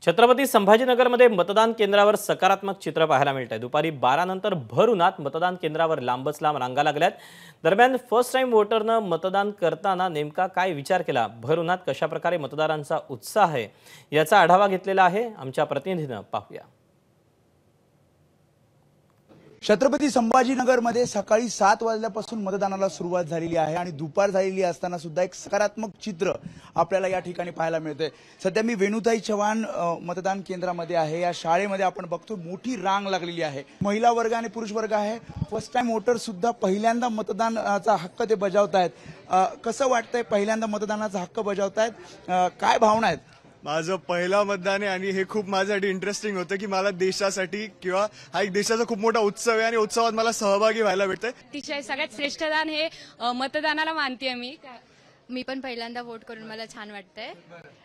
छत्रपती संभाजीनगरमध्ये मतदान केंद्रावर सकारात्मक चित्र पाहायला मिळत आहे। दुपारी 12 नंतर भर उन्हात मतदान केंद्रावर लांबच लांब रांगा लागल्यात। दरम्यान फर्स्ट टाइम वोटरनं मतदान करताना नेमका काय विचार केला, भर उन्हात कशा प्रकारे मतदारांचा उत्साह आहे याचा आढावा घेतलेला आहे आमच्या प्रतिनिधीनं। पाहूया। छत्रपती संभाजीनगरमध्ये सकाळी 7 वाजल्यापासून मतदानाला सुरुवात झालेली आहे आणि दुपार झालेली असताना सुद्धा एक सकारात्मक चित्र आपल्याला या ठिकाणी पाहायला मिळते। सध्या मी वेणुताई चव्हाण मतदान केंद्रामध्ये आहे। या शाळेमध्ये आपण बघतो मोठी रांग लागलेली आहे। महिला वर्ग आणि पुरुष वर्ग आहे। फर्स्ट टाइम वोटर सुद्धा पहिल्यांदा मतदानाचा हक्क ते बजावतायत। कसं वाटतंय पहिल्यांदा मतदानाचा हक्क बजावतायत, काय भावना आहेत? माझं पहिला मतदान आहे आणि हे खूप माझ्यासाठी इंटरेस्टिंग होतं की मला देशासाठी किंवा हा एक देशाचा खूप मोठा उत्सव आहे आणि उत्सवात मला सहभागी व्हायला भेटतंय। अतिशय सगळ्यात श्रेष्ठ दान हे मतदानाला मानते मी पण पहिल्यांदा वोट करून मला छान वाटतंय।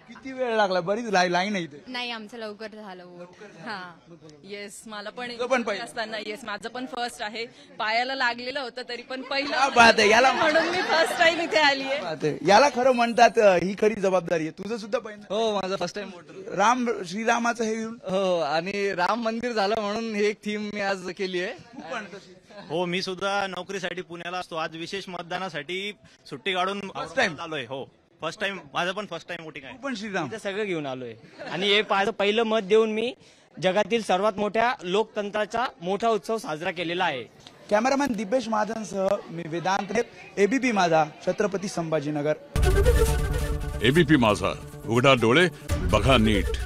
किती वेळ लागला? बरीच लाईन आहे इथे। नाही, आमचं लवकर झालं वोट। येस, मला पण असताना येस, माझं पण फर्स्ट आहे। पायाला लागलेलं होतं तरी पण पहिलं बात आहे, याला म्हणून मी फर्स्ट टाइम इथे आली आहे। याला खरं म्हणतात ही खरी जबाबदारी आहे। तुझं सुद्धा पहिलं? हो, माझं फर्स्ट टाइम वोटर। राम श्रीरामाचं हे घेऊन हो, आणि राम मंदिर झालं म्हणून हे एक थीम मी आज केली आहे। हो, मी सुद्धा नोकरीसाठी पुण्याला असतो। आज विशेष मतदानासाठी सुट्टी काढून आलोय। हो, फर्स्ट टाइम, माझं पण फर्स्ट टाइम वोटिंग आहे। पण श्रीराम सगळं घेऊन आलोय आणि हे पहिलं मत देऊन मी जगातील सर्वात मोठ्या लोकतंत्राचा मोठा उत्सव साजरा केलेला आहे। कॅमेरामॅन दीपेश महाजनसह मी वेदांत, एबीपी माझा, छत्रपती संभाजीनगर। एबीपी माझा, उघडा डोळे बघा नीट।